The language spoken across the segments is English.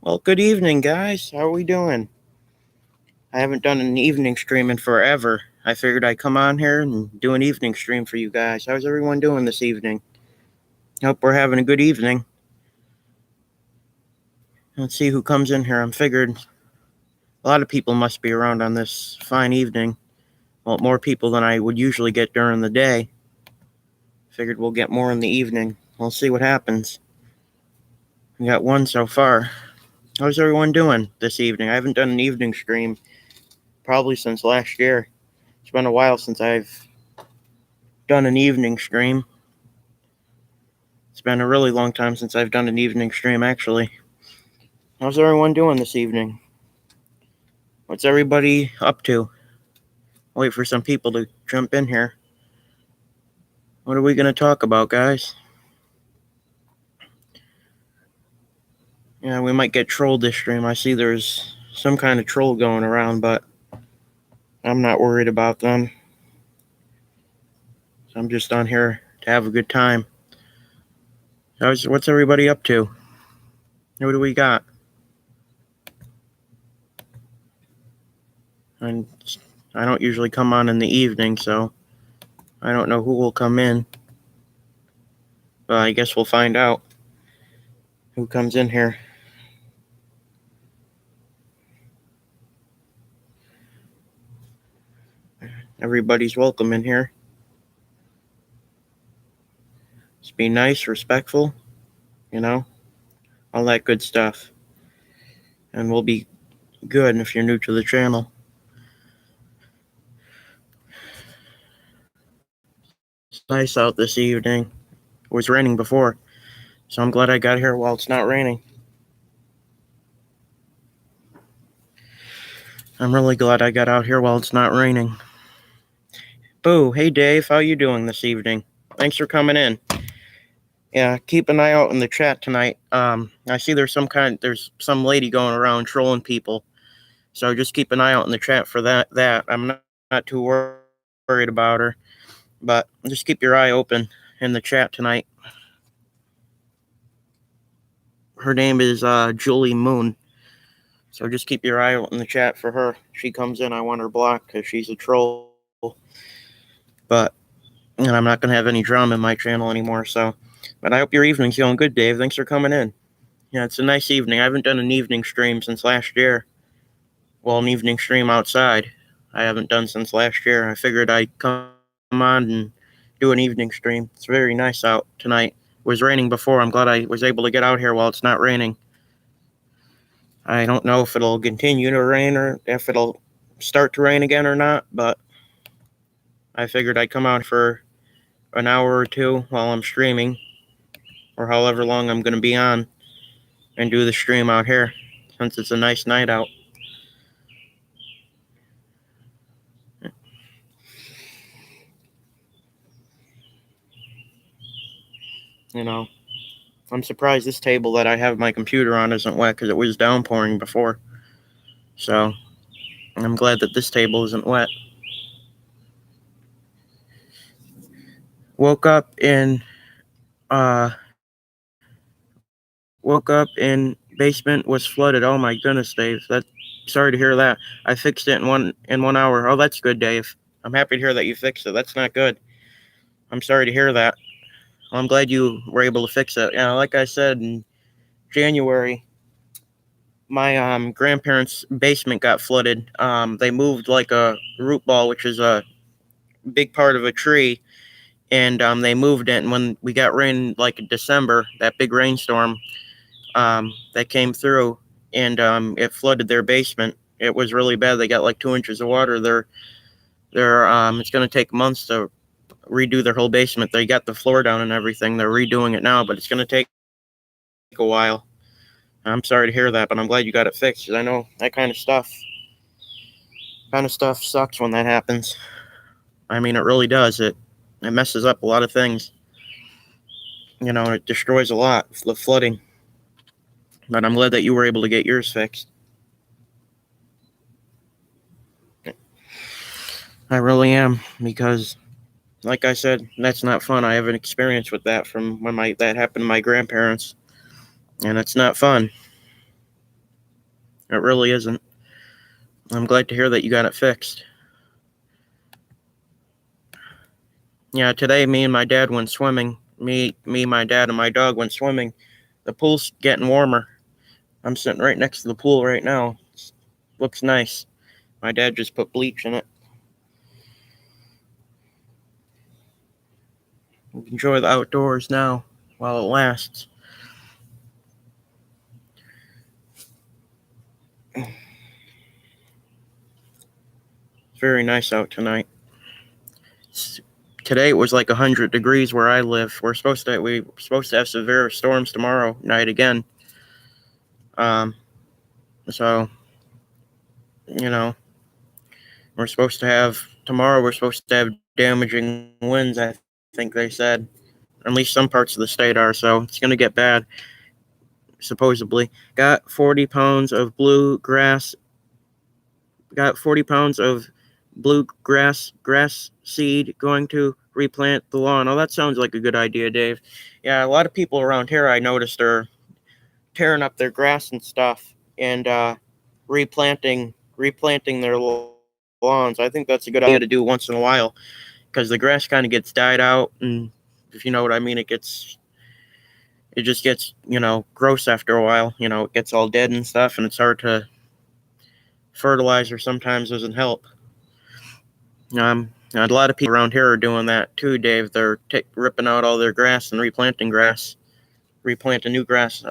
Well, good evening, guys. How are we doing? I haven't done an evening stream in forever. I figured I'd come on here and do an evening stream for you guys. How's everyone doing this evening? Hope we're having a good evening. Let's see who comes in here. I'm figured a lot of people must be around on this fine evening. Well, more people than I would usually get during the day. Figured we'll get more in the evening. We'll see what happens. We got one so far. How's everyone doing this evening? I haven't done an evening stream probably since last year. It's been a while since I've done an evening stream. It's been a really long time since I've done an evening stream, actually. How's everyone doing this evening? What's everybody up to? Wait for some people to jump in here. What are we going to talk about, guys? Yeah, we might get trolled this stream. I see there's some kind of troll going around, but I'm not worried about them. So I'm just on here to have a good time. What's everybody up to? What do we got? And I don't usually come on in the evening, so I don't know who will come in. But I guess we'll find out who comes in here. Everybody's welcome in here. Just be nice, respectful, all that good stuff. And we'll be good if you're new to the channel. It's nice out this evening. It was raining before, so I'm glad I got here while it's not raining. I'm really glad I got out here while it's not raining. Boo, hey Dave, how you doing this evening? Thanks for coming in. Yeah, keep an eye out in the chat tonight. I see there's some lady going around trolling people, so just keep an eye out in the chat for that. I'm not too worried about her, but just keep your eye open in the chat tonight. Her name is Julie Moon, so just keep your eye out in the chat for her. If she comes in, I want her blocked because she's a troll. But I'm not going to have any drama in my channel anymore, so. But I hope your evening's going good, Dave. Thanks for coming in. Yeah, it's a nice evening. I haven't done an evening stream since last year. Well, an evening stream outside. I haven't done since last year. I figured I'd come on and do an evening stream. It's very nice out tonight. It was raining before. I'm glad I was able to get out here while it's not raining. I don't know if it'll continue to rain or if it'll start to rain again or not, but I figured I'd come out for an hour or two while I'm streaming, or however long I'm going to be on, and do the stream out here, since it's a nice night out. I'm surprised this table that I have my computer on isn't wet, because it was downpouring before. So, I'm glad that this table isn't wet. Woke up in basement was flooded. Oh my goodness, Dave. Sorry to hear that. I fixed it in 1 hour. Oh, that's good, Dave. I'm happy to hear that you fixed it. That's not good. I'm sorry to hear that. Well, I'm glad you were able to fix it. Yeah, like I said, in January, my grandparents' basement got flooded. They moved like a root ball, which is a big part of a tree, and they moved it. And when we got rain, like in December, that big rainstorm that came through, and it flooded their basement. It was really bad. They got like 2 inches of water. It's going to take months to redo their whole basement. They got the floor down and everything. They're redoing it now, but it's going to take a while. I'm sorry to hear that, but I'm glad you got it fixed, because I know that kind of stuff sucks when that happens. I mean, it really does. It messes up a lot of things. It destroys a lot, the flooding. But I'm glad that you were able to get yours fixed. I really am, because, like I said, that's not fun. I have an experience with that from when that happened to my grandparents, and it's not fun. It really isn't. I'm glad to hear that you got it fixed. Yeah, today me and my dad went swimming. My dad, and my dog went swimming. The pool's getting warmer. I'm sitting right next to the pool right now. Looks nice. My dad just put bleach in it. Enjoy the outdoors now while it lasts. It's very nice out tonight. Today it was like 100 degrees where I live. We're supposed to have severe storms tomorrow night again. Um, so you know we're supposed to have tomorrow. We're supposed to have damaging winds. I think they said. At least some parts of the state are. So it's gonna get bad. Supposedly, got 40 pounds of bluegrass. Got 40 pounds of grass seed going to replant the lawn. Oh, that sounds like a good idea, Dave. Yeah, a lot of people around here I noticed are tearing up their grass and stuff and replanting their lawns. I think that's a good idea to do once in a while because the grass kind of gets died out, and if you know what I mean, it just gets gross after a while. It gets all dead and stuff, and it's hard to fertilizer sometimes doesn't help. A lot of people around here are doing that too, Dave. They're ripping out all their grass and replanting new grass.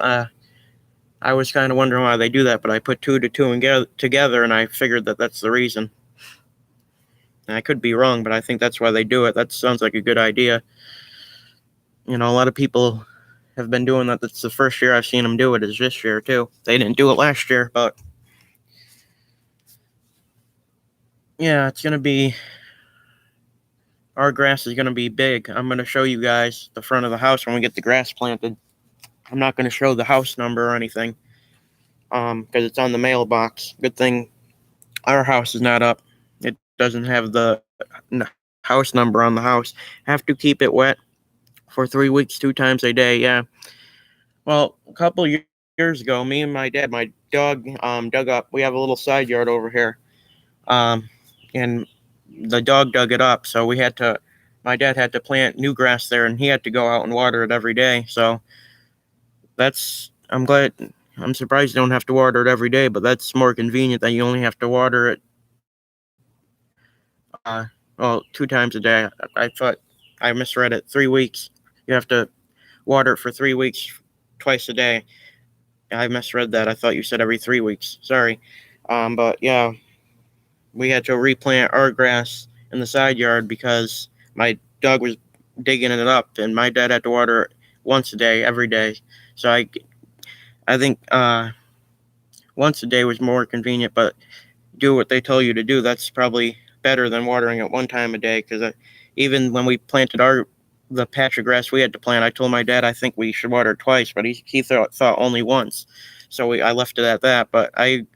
I was kind of wondering why they do that, but I put two to two together, and I figured that that's the reason. And I could be wrong, but I think that's why they do it. That sounds like a good idea. A lot of people have been doing that. That's the first year I've seen them do it is this year, too. They didn't do it last year, but yeah, our grass is going to be big. I'm going to show you guys the front of the house when we get the grass planted. I'm not going to show the house number or anything because it's on the mailbox. Good thing our house is not up. It doesn't have the house number on the house. Have to keep it wet for 3 weeks, 2 times a day. Yeah. Well, a couple years ago, me and my dad, my dog, dug up. We have a little side yard over here, and the dog dug it up. So my dad had to plant new grass there, and he had to go out and water it every day. So I'm surprised you don't have to water it every day, but that's more convenient that you only have to water it, 2 times a day. I thought I misread it. 3 weeks. You have to water it for 3 weeks, twice a day. I misread that. I thought you said every 3 weeks. Sorry. But yeah, we had to replant our grass in the side yard because my dog was digging it up, and my dad had to water it once a day, every day. So I think once a day was more convenient, but do what they tell you to do. That's probably better than watering it 1 time a day. Because even when we planted the patch of grass we had to plant, I told my dad I think we should water it twice, but he thought only once. So I left it at that. But I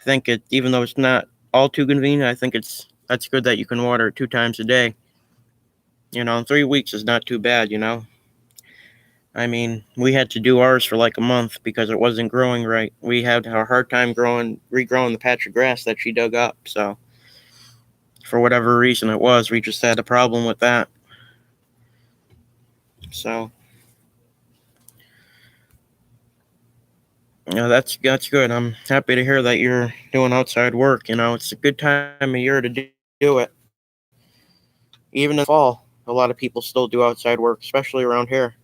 think even though it's not all too convenient, I think that's good that you can water it 2 times a day. 3 weeks is not too bad. I mean, we had to do ours for like a month because it wasn't growing right. We had a hard time regrowing the patch of grass that she dug up. So, for whatever reason it was, we just had a problem with that. So, that's good. I'm happy to hear that you're doing outside work. It's a good time of year to do it. Even in the fall, a lot of people still do outside work, especially around here.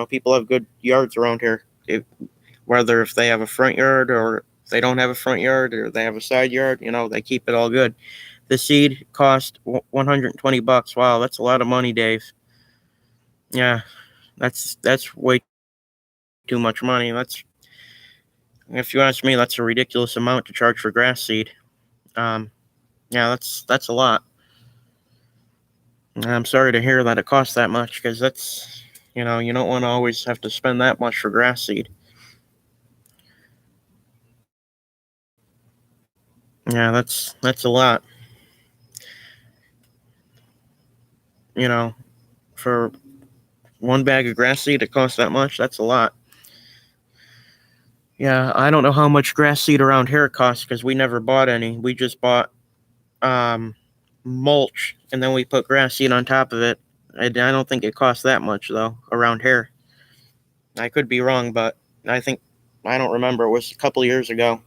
People have good yards around here. Whether if they have a front yard or if they don't have a front yard or they have a side yard, they keep it all good. The seed cost $120. Wow, that's a lot of money, Dave. Yeah, that's way too much money. If you ask me, that's a ridiculous amount to charge for grass seed. Yeah, that's a lot. I'm sorry to hear that it costs that much because that's you don't want to always have to spend that much for grass seed. Yeah, that's a lot. For 1 bag of grass seed, it costs that much. That's a lot. Yeah, I don't know how much grass seed around here costs because we never bought any. We just bought um, mulch, and then we put grass seed on top of it. I don't think it costs that much though around here. I could be wrong, but I think I don't remember. It was a couple years ago.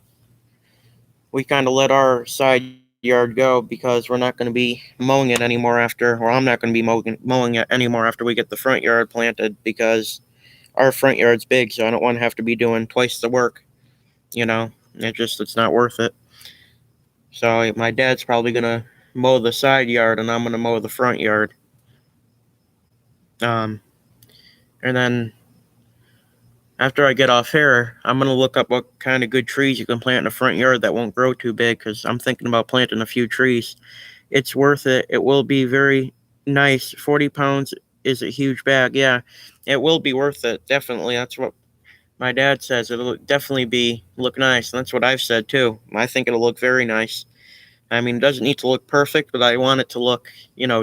We kind of let our side yard go because we're not going to be mowing it anymore after, or I'm not going to be mowing it anymore after we get the front yard planted because our front yard's big, so I don't want to have to be doing twice the work. It's not worth it. So my dad's probably gonna mow the side yard, and I'm gonna mow the front yard. Um, and then after I get off here, I'm gonna look up what kind of good trees you can plant in the front yard that won't grow too big, because I'm thinking about planting a few trees. It's worth it. It will be very nice. 40 pounds is a huge bag. Yeah, it will be worth it. Definitely. That's what my dad says. It'll definitely look nice. And that's what I've said too. I think it'll look very nice. I mean, it doesn't need to look perfect, but I want it to look,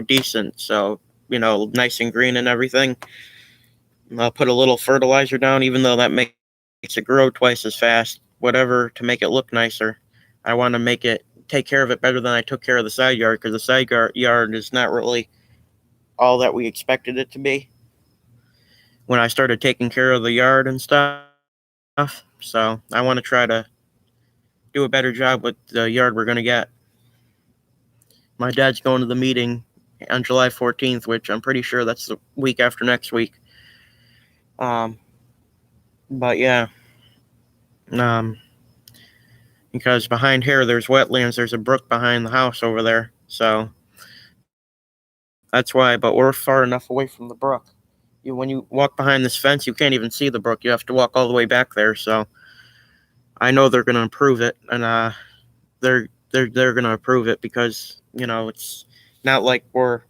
decent. So, nice and green and everything. I'll put a little fertilizer down, even though that makes it grow twice as fast, whatever, to make it look nicer. I want to take care of it better than I took care of the side yard, because the side yard is not really all that we expected it to be when I started taking care of the yard and stuff. So I want to try to do a better job with the yard we're going to get. My dad's going to the meeting on July 14th, which I'm pretty sure that's the week after next week. But yeah, because behind here there's wetlands. There's a brook behind the house over there, so that's why. But we're far enough away from the brook. When you walk behind this fence, you can't even see the brook. You have to walk all the way back there. So I know they're going to improve it, and they're going to approve it because it's not like our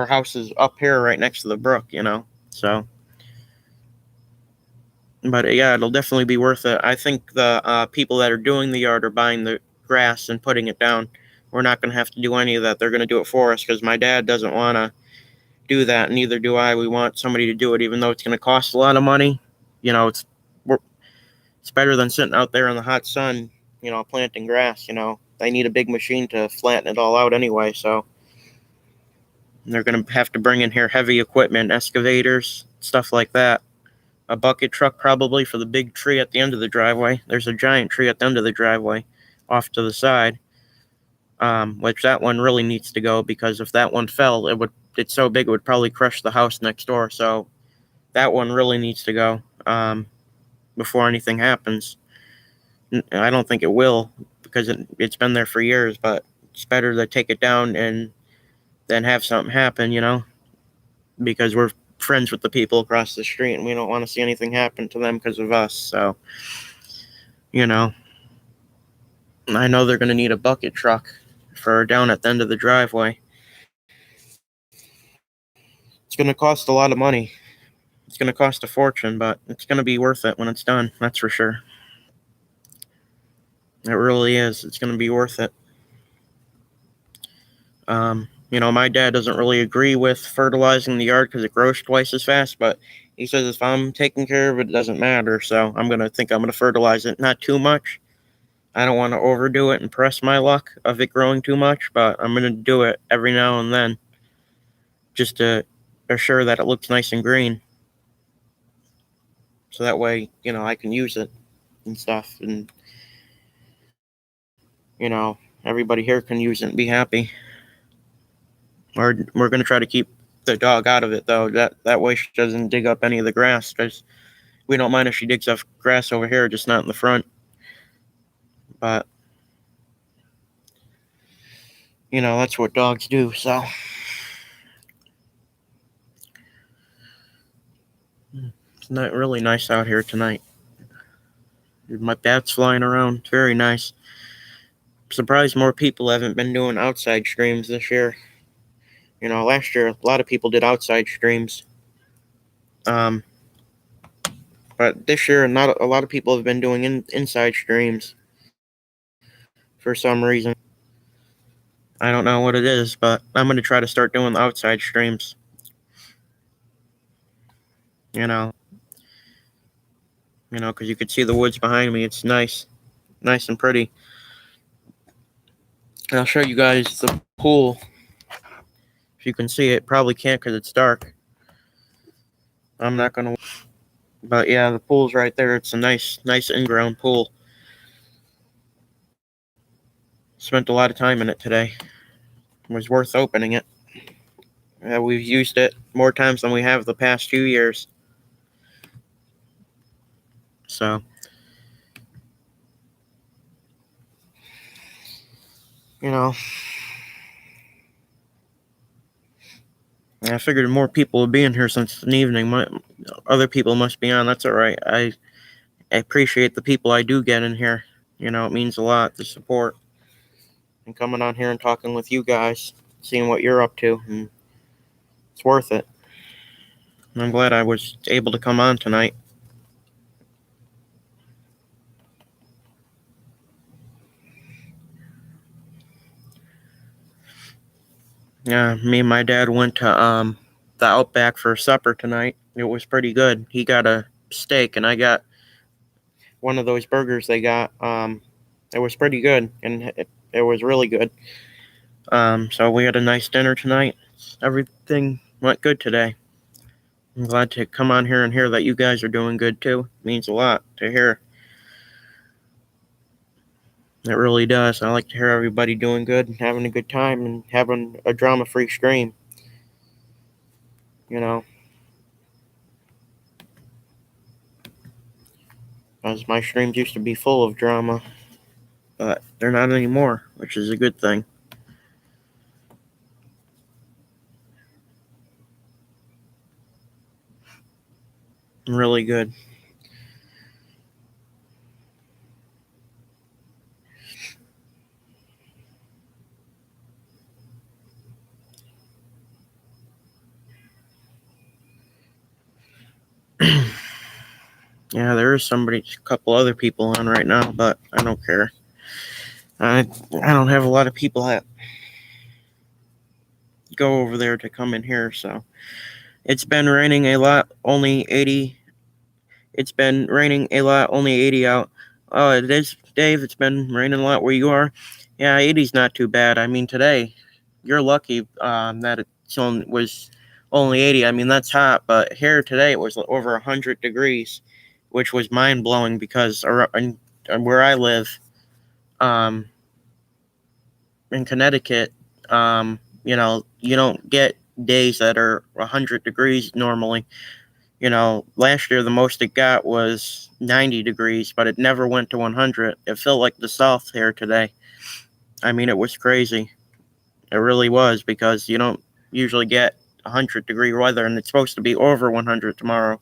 house is up here right next to the brook. So. But yeah, it'll definitely be worth it. I think the people that are doing the yard are buying the grass and putting it down. We're not going to have to do any of that. They're going to do it for us because my dad doesn't want to do that, and neither do I. We want somebody to do it, even though it's going to cost a lot of money. It's better than sitting out there in the hot sun, planting grass. They need a big machine to flatten it all out anyway. So they're going to have to bring in here heavy equipment, excavators, stuff like that. A bucket truck probably for the big tree at the end of the driveway. There's a giant tree at the end of the driveway off to the side, which that one really needs to go, because if that one fell, it's so big it would probably crush the house next door. So that one really needs to go before anything happens. I don't think it will, because it's been there for years, but it's better to take it down and then have something happen, because we're friends with the people across the street and we don't want to see anything happen to them because of us. So, I know they're going to need a bucket truck for down at the end of the driveway. It's going to cost a lot of money. It's going to cost a fortune, but it's going to be worth it when it's done. That's for sure. It really is. It's going to be worth it. My dad doesn't really agree with fertilizing the yard because it grows twice as fast, but he says if I'm taking care of it, it doesn't matter. So I'm going to fertilize it. Not too much. I don't want to overdo it and press my luck of it growing too much, but I'm going to do it every now and then just to assure that it looks nice and green. So that way, I can use it and stuff, and, everybody here can use it and be happy. We're going to try to keep the dog out of it, though. That way she doesn't dig up any of the grass, because we don't mind if she digs up grass over here, just not in the front. But, that's what dogs do, so. It's not really nice out here tonight. My bat's flying around. It's very nice. I'm surprised more people haven't been doing outside streams this year. Last year a lot of people did outside streams. But this year not a lot of people have been doing inside streams for some reason. I don't know what it is, but I'm going to try to start doing the outside streams. because you could see the woods behind me. It's nice and pretty. And I'll show you guys the pool. If you can see it, probably can't because it's dark. I'm not gonna. But yeah, the pool's right there. It's a nice in-ground pool. Spent a lot of time in it today. It was worth opening it. We've used it more times than we have the past 2 years. So, I figured more people would be in here since it's an evening. Other people must be on. That's all right. I appreciate the people I do get in here. It means a lot, the support. And coming on here and talking with you guys, seeing what you're up to. And it's worth it. And I'm glad I was able to come on tonight. Yeah, me and my dad went to the Outback for supper tonight. It was pretty good. He got a steak and I got one of those burgers they got. It was pretty good and it was really good. So we had a nice dinner tonight. Everything went good today. I'm glad to come on here and hear that you guys are doing good too. It means a lot to hear. It really does. I like to hear everybody doing good and having a good time and having a drama-free stream. As my streams used to be full of drama, but they're not anymore, which is a good thing. Really good. Yeah, there is a couple other people on right now, but I don't care. I don't have a lot of people that go over there to come in here, so it's been raining a lot, only 80. It's been raining a lot, only 80 out. Oh, it is, Dave. It's been raining a lot where you are. Yeah, 80's not too bad. I mean, today, you're lucky that it was only 80. I mean, that's hot, but here today it was over 100 degrees, which was mind-blowing because where I live, in Connecticut, you don't get days that are 100 degrees normally. Last year the most it got was 90 degrees, but it never went to 100. It felt like the South here today. I mean, it was crazy. It really was, because you don't usually get 100-degree weather, and it's supposed to be over 100 tomorrow.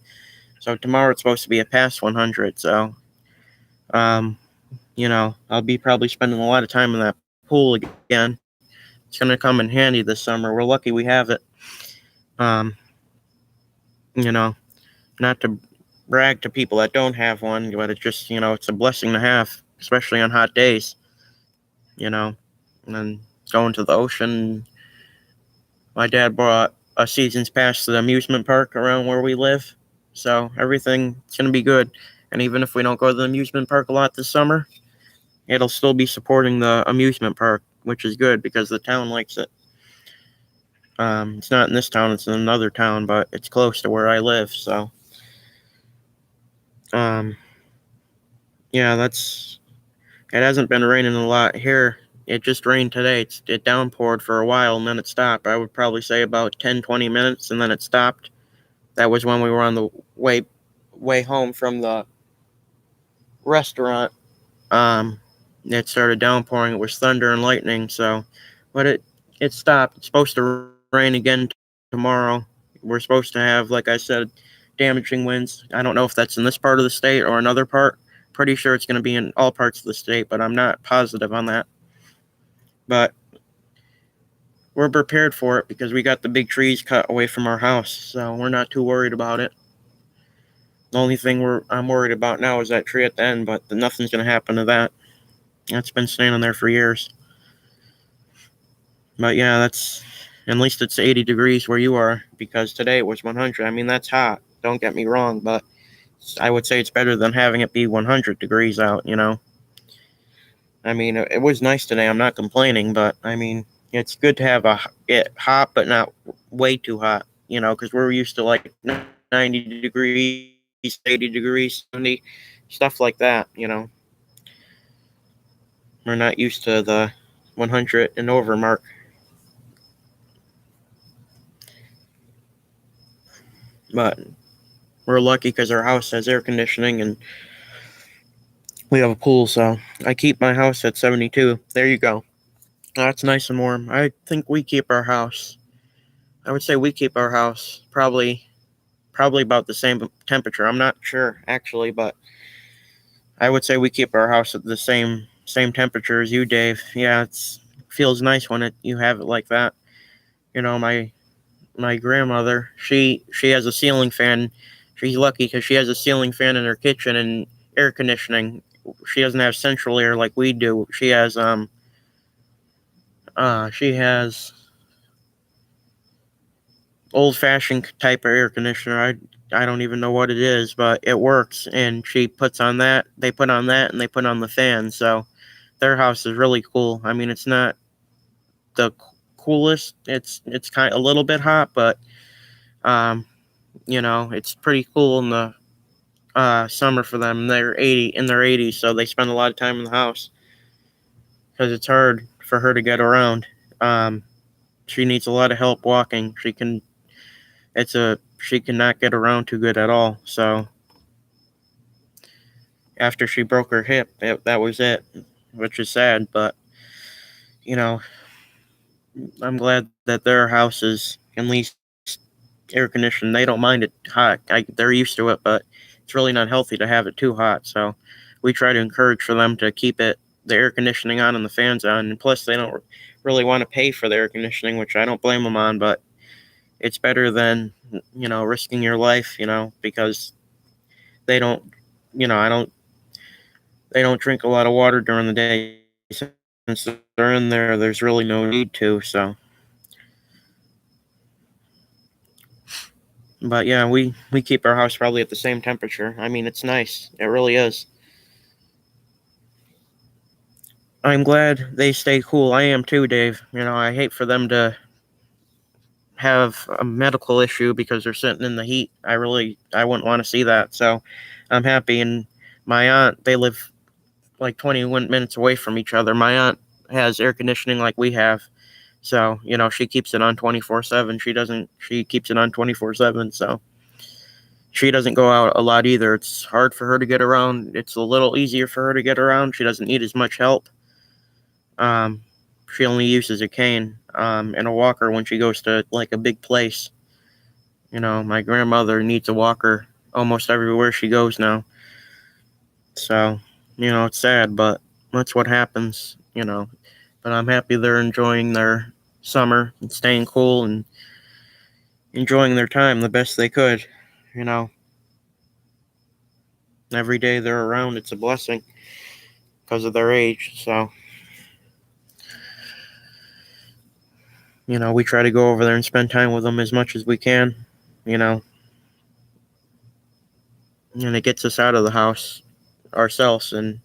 So tomorrow it's supposed to be a past 100. So, I'll be probably spending a lot of time in that pool again. It's going to come in handy this summer. We're lucky we have it. Not to brag to people that don't have one, but it's just, it's a blessing to have, especially on hot days, and then going to the ocean. My dad bought a season's pass to the amusement park around where we live, so everything's going to be good. And even if we don't go to the amusement park a lot this summer, it'll still be supporting the amusement park, which is good because the town likes it. It's not in this town, it's in another town, but it's close to where I live, so yeah, it hasn't been raining a lot here. It just rained today. It downpoured for a while and then it stopped. I would probably say about 10-20 minutes and then it stopped. That was when we were on the way home from the restaurant. It started downpouring. It was thunder and lightning, but it stopped. It's supposed to rain again tomorrow. We're supposed to have, like I said, damaging winds. I don't know if that's in this part of the state or another part. Pretty sure it's going to be in all parts of the state, but I'm not positive on that. But we're prepared for it because we got the big trees cut away from our house, so we're not too worried about it. The only thing I'm worried about now is that tree at the end, but nothing's going to happen to that. That's been standing there for years. But yeah, at least it's 80 degrees where you are, because today it was 100. I mean, that's hot. Don't get me wrong, but I would say it's better than having it be 100 degrees out, you know. I mean, it was nice today. I'm not complaining, but I mean, it's good to have it hot, but not way too hot, you know, because we're used to like 90 degrees, 80 degrees, 70, stuff like that, you know. We're not used to the 100 and over mark. But we're lucky because our house has air conditioning and we have a pool, so I keep my house at 72. There you go. That's nice and warm. I think we keep our house. I would say we keep our house probably about the same temperature. I'm not sure actually, but I would say we keep our house at the same temperature as you, Dave. Yeah, it's feels nice when you have it like that. You know, my grandmother, she has a ceiling fan. She's lucky because she has a ceiling fan in her kitchen and air conditioning. She doesn't have central air like we do. She has old fashioned type of air conditioner. I don't even know what it is, but it works. And she puts on that. They put on that, and they put on the fan. So their house is really cool. I mean, it's not the coolest. It's kind of a little bit hot, but um, you know, it's pretty cool in the summer for them. They're 80 in their 80s, so they spend a lot of time in the house because it's hard for her to get around. Um, she needs a lot of help walking. She cannot get around too good at all. So after she broke her hip, that was it, which is sad. But you know, I'm glad that their house is at least air conditioned. They don't mind it hot. They're used to it, but it's really not healthy to have it too hot. So we try to encourage for them to keep the air conditioning on and the fans on. And plus, they don't really want to pay for the air conditioning, which I don't blame them on. But it's better than risking your life, because they don't, I don't. They don't drink a lot of water during the day since they're in there. There's really no need to. So, but yeah, we keep our house probably at the same temperature. I mean, it's nice. It really is. I'm glad they stay cool. I am too, Dave. I hate for them to have a medical issue because they're sitting in the heat. I wouldn't want to see that. So, I'm happy. And my aunt, they live like 21 minutes away from each other. My aunt has air conditioning like we have. So, she keeps it on 24/7. She keeps it on 24/7. So, she doesn't go out a lot either. It's hard for her to get around. It's a little easier for her to get around. She doesn't need as much help. Um, she only uses a cane and a walker when she goes to like a big place. My grandmother needs a walker almost everywhere she goes now. So, it's sad, but that's what happens, But I'm happy they're enjoying their summer and staying cool and enjoying their time the best they could, you know. Every day they're around, it's a blessing because of their age. So, we try to go over there and spend time with them as much as we can, you know, and it gets us out of the house ourselves. And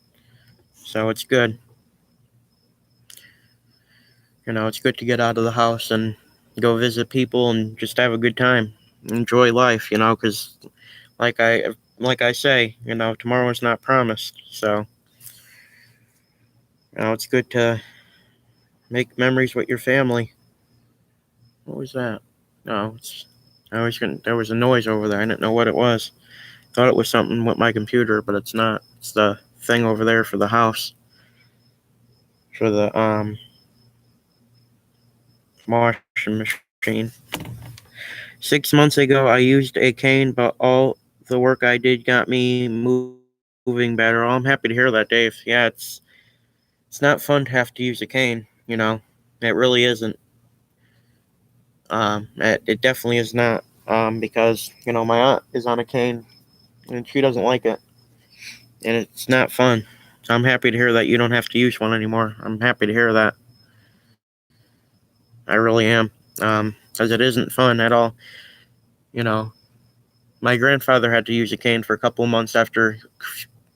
so it's good. It's good to get out of the house and go visit people and just have a good time, enjoy life, because like I say, tomorrow is not promised. So, it's good to make memories with your family. What was that? No, there was a noise over there. I didn't know what it was. Thought it was something with my computer, but it's not. It's the thing over there for the house. For the washing machine. 6 months ago I used a cane, but all the work I did got me moving better. Oh, I'm happy to hear that, Dave. Yeah, it's not fun to have to use a cane, It really isn't. It definitely is not. Because my aunt is on a cane and she doesn't like it, and it's not fun. So I'm happy to hear that you don't have to use one anymore. I'm happy to hear that. I really am. Because it isn't fun at all. You know, My grandfather had to use a cane for a couple of months after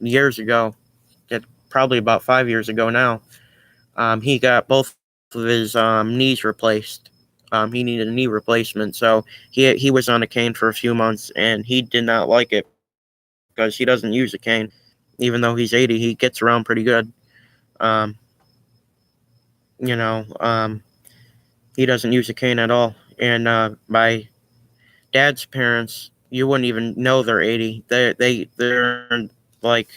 years ago. Probably about 5 years ago now. He got both of his knees replaced. He needed a knee replacement, so he was on a cane for a few months, and he did not like it because he doesn't use a cane. Even though he's 80, he gets around pretty good. Um, you know, he doesn't use a cane at all. And my dad's parents, you wouldn't even know they're 80. They're like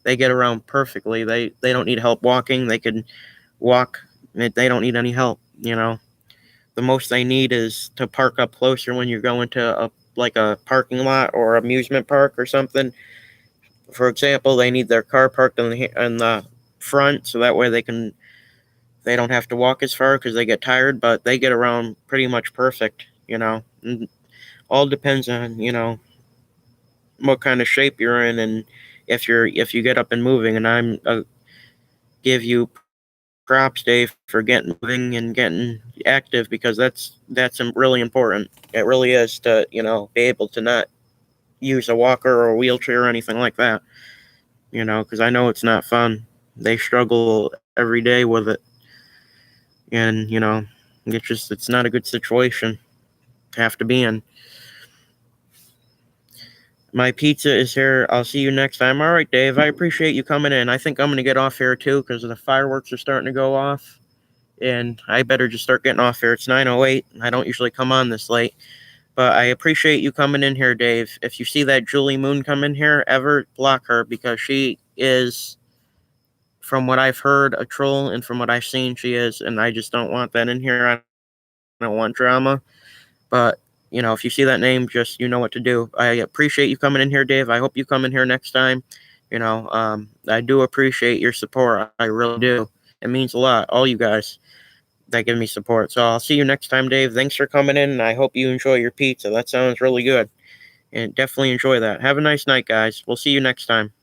they get around perfectly. They don't need help walking. They can walk. They don't need any help. The most they need is to park up closer when you're going to a parking lot or amusement park or something. For example, they need their car parked in the front, so that way they don't have to walk as far because they get tired. But they get around pretty much perfect. And all depends on what kind of shape you're in, and if you get up and moving. And I'm give you props, Dave, for getting moving and getting active, because that's really important. It really is, to be able to not use a walker or a wheelchair or anything like that. Because I know it's not fun. They struggle every day with it, and it's not a good situation to have to be in. My pizza is here. I'll see you next time. All right, Dave. I appreciate you coming in. I think I'm going to get off here too because the fireworks are starting to go off. And I better just start getting off here. It's 9:08. I don't usually come on this late. But I appreciate you coming in here, Dave. If you see that Julie Moon come in here, ever block her, because she is, from what I've heard, a troll, and from what I've seen, she is. And I just don't want that in here. I don't want drama. But if you see that name, just you know what to do. I appreciate you coming in here, Dave. I hope you come in here next time. I do appreciate your support. I really do. It means a lot, all you guys that give me support. So I'll see you next time, Dave. Thanks for coming in, and I hope you enjoy your pizza. That sounds really good. And definitely enjoy that. Have a nice night, guys. We'll see you next time.